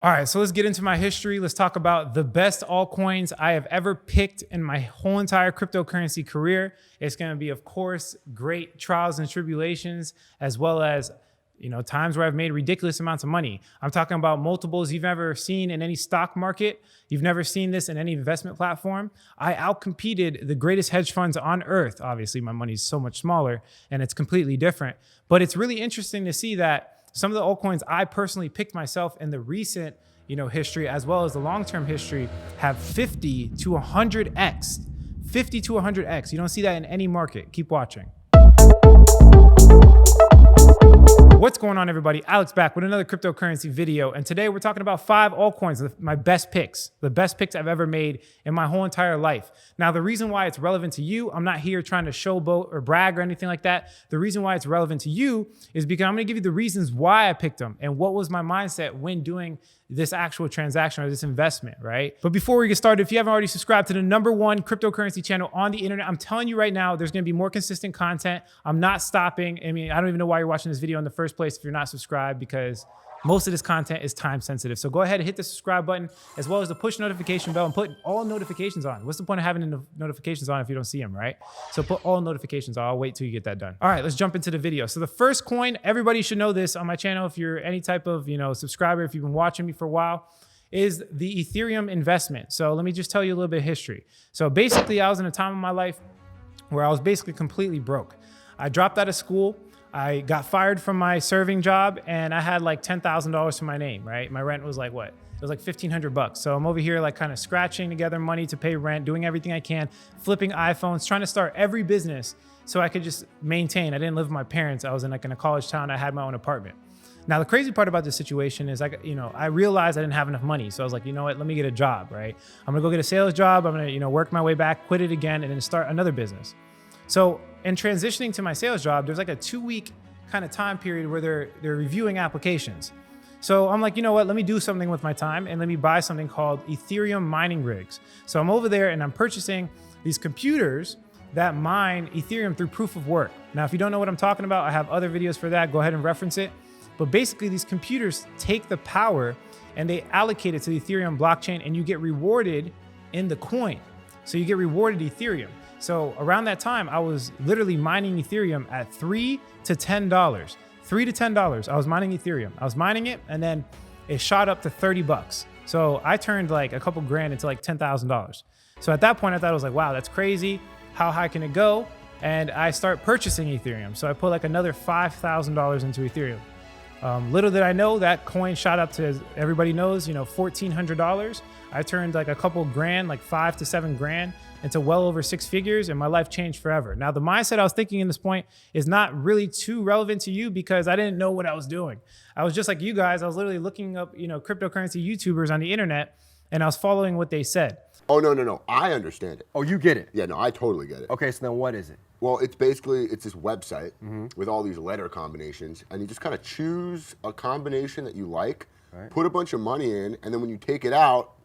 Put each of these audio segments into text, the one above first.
All right, so let's get into my history. Let's talk about the best altcoins I have ever picked in my whole entire cryptocurrency career. It's going to be, of course, great trials and tribulations, as well as times where I've made ridiculous amounts of money. I'm talking about multiples you've never seen in any stock market. You've never seen this in any investment platform. I outcompeted the greatest hedge funds on earth. Obviously, my money's so much smaller and it's completely different. But it's really interesting to see that some of the altcoins I personally picked myself in the recent history, as well as the long-term history, have 50 to 100x. 50 to 100x. You don't see that in any market. Keep watching. What's going on, everybody? Alex back with another cryptocurrency video. And today we're talking about 5 altcoins, my best picks, the best picks I've ever made in my whole entire life. Now, the reason why it's relevant to you, I'm not here trying to showboat or brag or anything like that. The reason why it's relevant to you is because I'm going to give you the reasons why I picked them and what was my mindset when doing this actual transaction or this investment, right? But before we get started, if you haven't already subscribed to the #1 cryptocurrency channel on the internet, I'm telling you right now, there's gonna be more consistent content. I'm not stopping. I mean, I don't even know why you're watching this video in the first place if you're not subscribed, because most of this content is time sensitive. So go ahead and hit the subscribe button, as well as the push notification bell, and put all notifications on. What's the point of having the notifications on if you don't see them, right? So put all notifications on. I'll wait till you get that done. All right, let's jump into the video. So the first coin, everybody should know this on my channel if you're any type of subscriber, if you've been watching me for a while, is the Ethereum investment. So let me just tell you a little bit of history. So basically, I was in a time of my life where I was basically completely broke. I dropped out of school. I got fired from my serving job and I had like $10,000 to my name, right? My rent was like what? It was like $1,500. So I'm over here like kind of scratching together money to pay rent, doing everything I can, flipping iPhones, trying to start every business so I could just maintain. I didn't live with my parents. I was in a college town. I had my own apartment. Now, the crazy part about this situation is I realized I didn't have enough money. So I was like, you know what, let me get a job, right? I'm gonna go get a sales job. I'm gonna, work my way back, quit it again, and then start another business. So in transitioning to my sales job, there's like a 2-week kind of time period where they're reviewing applications. So I'm like, you know what, let me do something with my time and let me buy something called Ethereum mining rigs. So I'm over there and I'm purchasing these computers that mine Ethereum through proof of work. Now, if you don't know what I'm talking about, I have other videos for that. Go ahead and reference it. But basically, these computers take the power and they allocate it to the Ethereum blockchain, and you get rewarded in the coin. So you get rewarded Ethereum. So around that time, I was literally mining Ethereum at $3 to $10. $3 to $10. I was mining Ethereum. I was mining it, and then it shot up to 30 bucks. So I turned like a couple grand into like $10,000. So at that point, I thought, I was like, wow, that's crazy. How high can it go? And I start purchasing Ethereum. So I put like another $5,000 into Ethereum. Little did I know that coin shot up to, as everybody knows, $1,400. I turned like a couple grand, like 5 to 7 grand, into well over 6 figures, and my life changed forever. Now, the mindset I was thinking in this point is not really too relevant to you because I didn't know what I was doing. I was just like you guys. I was literally looking up, cryptocurrency YouTubers on the internet, and I was following what they said. Oh, no. I understand it. Oh, you get it? Yeah, no, I totally get it. Okay, so then what is it? Well, it's this website with all these letter combinations, and you just kind of choose a combination that you like, put a bunch of money in, and then when you take it out,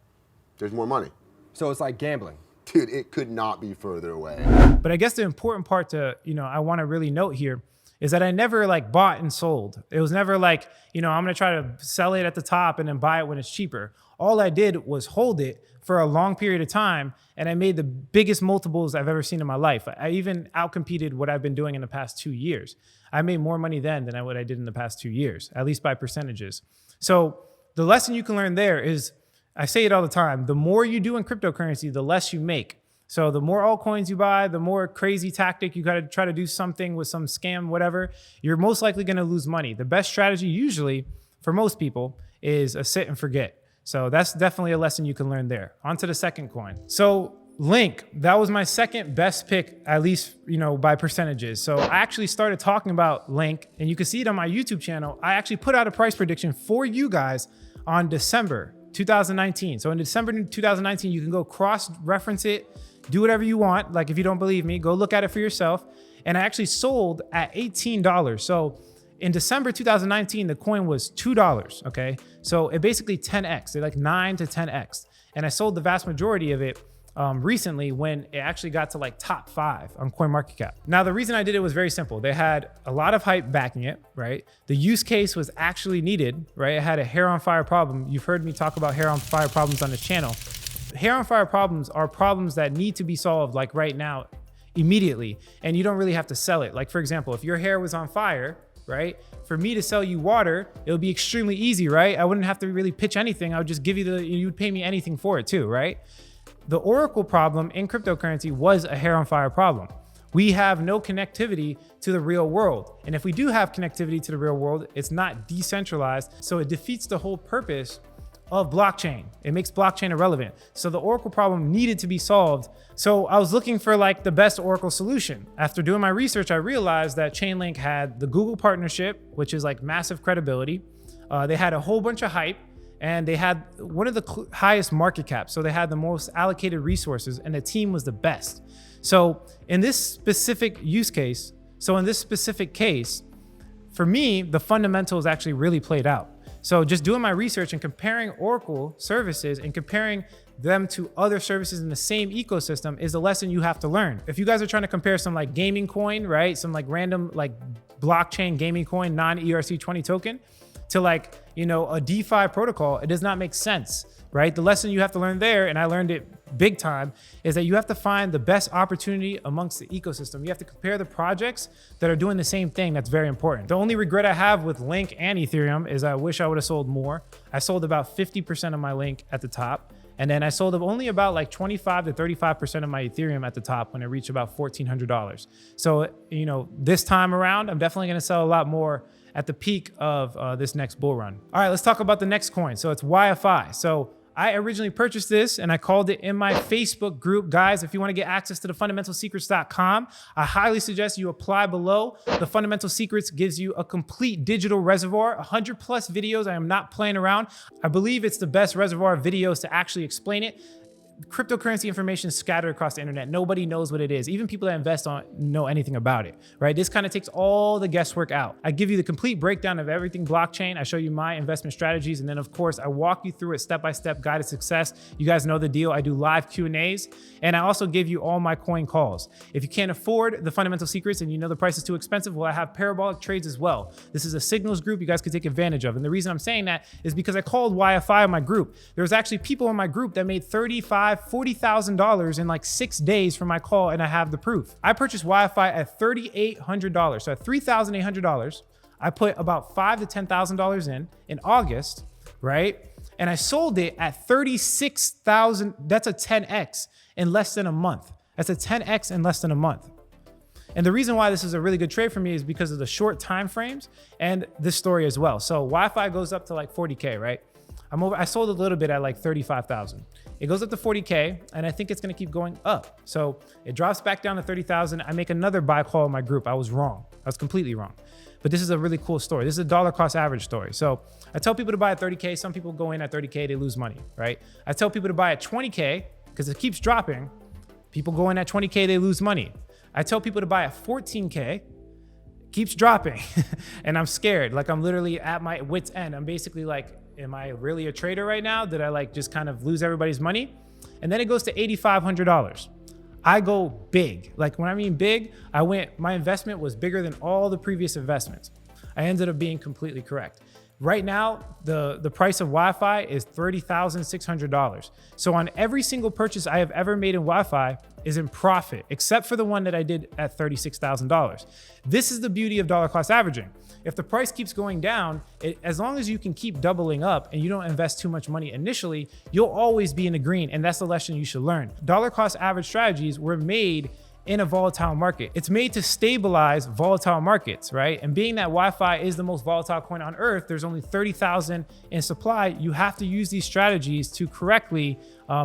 there's more money. So it's like gambling. Dude, it could not be further away. But I guess the important part to, I want to really note here is that I never like bought and sold. It was never like, I'm going to try to sell it at the top and then buy it when it's cheaper. All I did was hold it for a long period of time, and I made the biggest multiples I've ever seen in my life. I even outcompeted what I've been doing in the past 2 years. I made more money then than what I did in the past 2 years, at least by percentages. So the lesson you can learn there is, I say it all the time, the more you do in cryptocurrency, the less you make. So the more altcoins you buy, the more crazy tactic you got to try to do something with some scam, whatever, you're most likely going to lose money. The best strategy usually for most people is a sit and forget. So that's definitely a lesson you can learn there. On to the second coin. So Link, that was my second best pick, at least, by percentages. So I actually started talking about Link, and you can see it on my YouTube channel. I actually put out a price prediction for you guys on December 2019. So in December 2019, you can go cross-reference it, do whatever you want. Like if you don't believe me, go look at it for yourself. And I actually sold at $18. So in December 2019, the coin was $2, okay? So it basically 10x, like 9 to 10x. And I sold the vast majority of it recently when it actually got to like top 5 on CoinMarketCap. Now, the reason I did it was very simple. They had a lot of hype backing it, right? The use case was actually needed, right? It had a hair on fire problem. You've heard me talk about hair on fire problems on this channel. Hair on fire problems are problems that need to be solved like right now, immediately, and you don't really have to sell it. Like for example, if your hair was on fire, right? For me to sell you water, it would be extremely easy, right? I wouldn't have to really pitch anything. I would just give you you'd pay me anything for it too, right? The Oracle problem in cryptocurrency was a hair on fire problem. We have no connectivity to the real world. And if we do have connectivity to the real world, it's not decentralized. So it defeats the whole purpose of blockchain. It makes blockchain irrelevant. So the Oracle problem needed to be solved. So I was looking for like the best Oracle solution. After doing my research, I realized that Chainlink had the Google partnership, which is like massive credibility. They had a whole bunch of hype, and they had one of the highest market caps. So they had the most allocated resources, and the team was the best. So in this specific use case, for me, the fundamentals actually really played out. So just doing my research and comparing Oracle services and comparing them to other services in the same ecosystem is a lesson you have to learn. If you guys are trying to compare some like gaming coin, right? Some like random like blockchain gaming coin, non-ERC20 token to like, you know, a DeFi protocol, it does not make sense, right? The lesson you have to learn there, and I learned it big time, is that you have to find the best opportunity amongst the ecosystem. You have to compare the projects that are doing the same thing. That's very important. The only regret I have with Link and Ethereum is I wish I would have sold more. I sold about 50% of my Link at the top. And then I sold only about like 25 to 35% of my Ethereum at the top when it reached about $1,400. So, you know, this time around, I'm definitely going to sell a lot more at the peak of this next bull run. All right, let's talk about the next coin. So it's Wifi. So I originally purchased this and I called it in my Facebook group. Guys, if you want to get access to the fundamentalsecrets.com, I highly suggest you apply below. The Fundamental Secrets gives you a complete digital reservoir, 100 plus videos. I am not playing around. I believe it's the best reservoir of videos to actually explain it. Cryptocurrency information is scattered across the internet. Nobody knows what it is. Even people that invest on know anything about it, right? This kind of takes all the guesswork out. I give you the complete breakdown of everything blockchain. I show you my investment strategies. And then of course, I walk you through it step-by-step, guide to success. You guys know the deal. I do live Q&As. And I also give you all my coin calls. If you can't afford the Fundamental Secrets and you know the price is too expensive, well, I have parabolic trades as well. This is a signals group you guys could take advantage of. And the reason I'm saying that is because I called Wi-Fi in my group. There was actually people in my group that made $40,000 in like 6 days from my call, and I have the proof. I purchased Wi-Fi at $3,800. So at $3,800, I put about $5,000 to $10,000 in August, right? And I sold it at $36,000. That's a 10x in less than a month. That's a 10x in less than a month. And the reason why this is a really good trade for me is because of the short time frames and this story as well. So Wi-Fi goes up to like 40K, right? I sold a little bit at like 35,000. It goes up to 40K, and I think it's gonna keep going up. So it drops back down to 30,000. I make another buy call in my group. I was wrong. I was completely wrong. But this is a really cool story. This is a dollar cost average story. So I tell people to buy at 30K. Some people go in at 30K, they lose money, right? I tell people to buy at 20K because it keeps dropping. People go in at 20K, they lose money. I tell people to buy at 14K, keeps dropping, and I'm scared. Like I'm literally at my wit's end. I'm basically like, am I really a trader right now? Did I like just kind of lose everybody's money? And then it goes to $8,500. I go big. Like when I mean big, my investment was bigger than all the previous investments. I ended up being completely correct. Right now, the price of Wi-Fi is $30,600. So on every single purchase I have ever made in Wi-Fi is in profit, except for the one that I did at $36,000. This is the beauty of dollar cost averaging. If the price keeps going down, as long as you can keep doubling up and you don't invest too much money initially, you'll always be in the green. And that's the lesson you should learn. Dollar cost average strategies were made in a volatile market. It's made to stabilize volatile markets, right? And being that Wi-Fi is the most volatile coin on earth, there's only 30,000 in supply. You have to use these strategies to correctly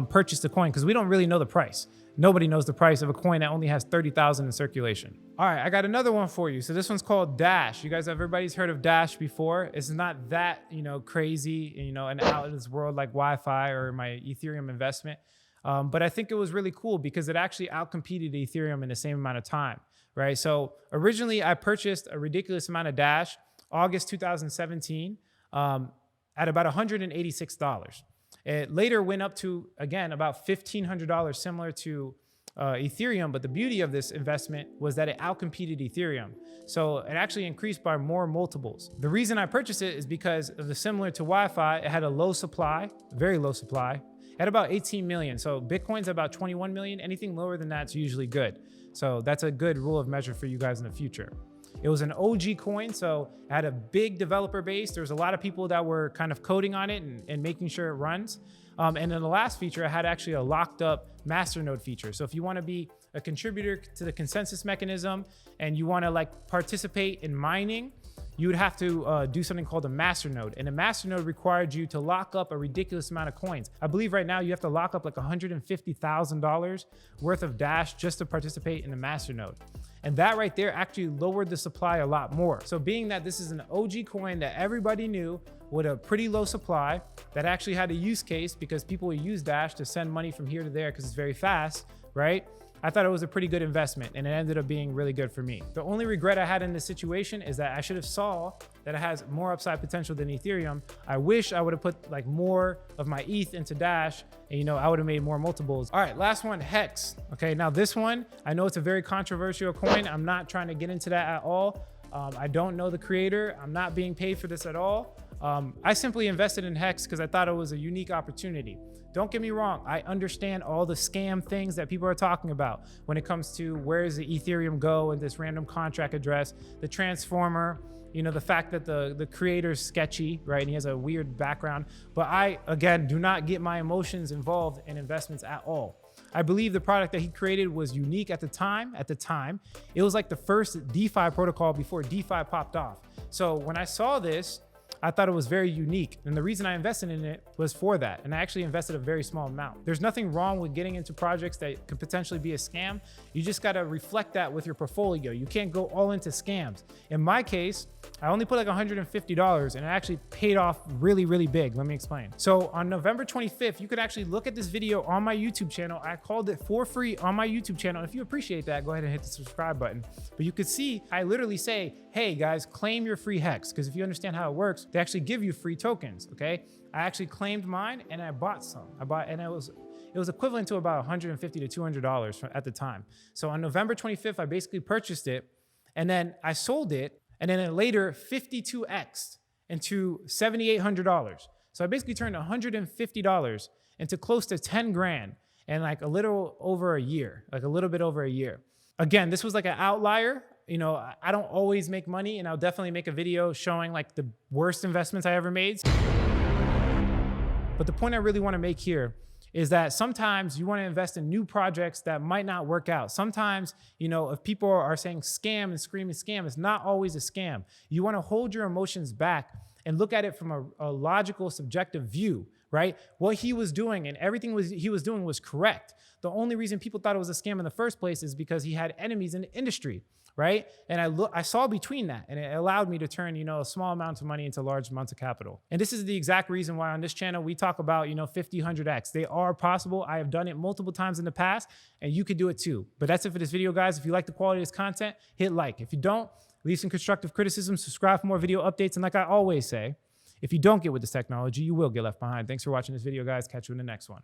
purchase the coin because we don't really know the price. Nobody knows the price of a coin that only has 30,000 in circulation. All right, I got another one for you. So this one's called Dash. You guys, everybody's heard of Dash before. It's not that, crazy, and out in this world like Wi-Fi or my Ethereum investment. But I think it was really cool because it actually outcompeted Ethereum in the same amount of time, right? So originally I purchased a ridiculous amount of Dash, August 2017, at about $186. It later went up to, again, about $1,500, similar to Ethereum. But the beauty of this investment was that it outcompeted Ethereum. So it actually increased by more multiples. The reason I purchased it is because of the similar to Wi-Fi, it had a low supply, very low supply. It had about 18 million. So Bitcoin's about 21 million. Anything lower than that's usually good. So that's a good rule of measure for you guys in the future. It was an OG coin, so it had a big developer base. There was a lot of people that were kind of coding on it and making sure it runs. And then the last feature, it had actually a locked up masternode feature. So if you want to be a contributor to the consensus mechanism and you want to like participate in mining, you would have to do something called a masternode. And a masternode required you to lock up a ridiculous amount of coins. I believe right now you have to lock up like $150,000 worth of Dash just to participate in the masternode. And that right there actually lowered the supply a lot more. So being that this is an OG coin that everybody knew with a pretty low supply, that actually had a use case because people would use Dash to send money from here to there because it's very fast, right? I thought it was a pretty good investment and it ended up being really good for me. The only regret I had in this situation is that I should have saw that it has more upside potential than Ethereum. I wish I would have put like more of my ETH into Dash and I would have made more multiples. All right, last one, Hex. Okay, now this one, I know it's a very controversial coin. I'm not trying to get into that at all. I don't know the creator. I'm not being paid for this at all. I simply invested in Hex because I thought it was a unique opportunity. Don't get me wrong. I understand all the scam things that people are talking about when it comes to where does the Ethereum go and this random contract address, the transformer, the fact that the creator's sketchy, right? And he has a weird background. But I, again, do not get my emotions involved in investments at all. I believe the product that he created was unique at the time. It was like the first DeFi protocol before DeFi popped off. So when I saw this, I thought it was very unique. And the reason I invested in it was for that. And I actually invested a very small amount. There's nothing wrong with getting into projects that could potentially be a scam. You just got to reflect that with your portfolio. You can't go all into scams. In my case, I only put like $150 and it actually paid off really, really big. Let me explain. So on November 25th, you could actually look at this video on my YouTube channel. I called it for free on my YouTube channel. And if you appreciate that, go ahead and hit the subscribe button. But you could see, I literally say, hey guys, claim your free Hex. Because if you understand how it works, they actually give you free tokens, okay? I actually claimed mine and I bought some. And it was equivalent to about $150 to $200 at the time. So on November 25th, I basically purchased it and then I sold it and then it later 52x'd into $7,800. So I basically turned $150 into close to 10 grand in like a little over a year, like a little bit over a year. Again, this was like an outlier. I don't always make money and I'll definitely make a video showing like the worst investments I ever made. But the point I really want to make here is that sometimes you want to invest in new projects that might not work out. Sometimes, if people are saying scam and screaming scam, it's not always a scam. You want to hold your emotions back and look at it from a logical, subjective view, right? What he was doing and everything he was doing was correct. The only reason people thought it was a scam in the first place is because he had enemies in the industry, right? And I saw between that and it allowed me to turn, a small amount of money into large amounts of capital. And this is the exact reason why on this channel, we talk about, 50, 100x. They are possible. I have done it multiple times in the past and you could do it too. But that's it for this video, guys. If you like the quality of this content, hit like. If you don't, leave some constructive criticism, subscribe for more video updates. And like I always say, if you don't get with this technology, you will get left behind. Thanks for watching this video, guys. Catch you in the next one.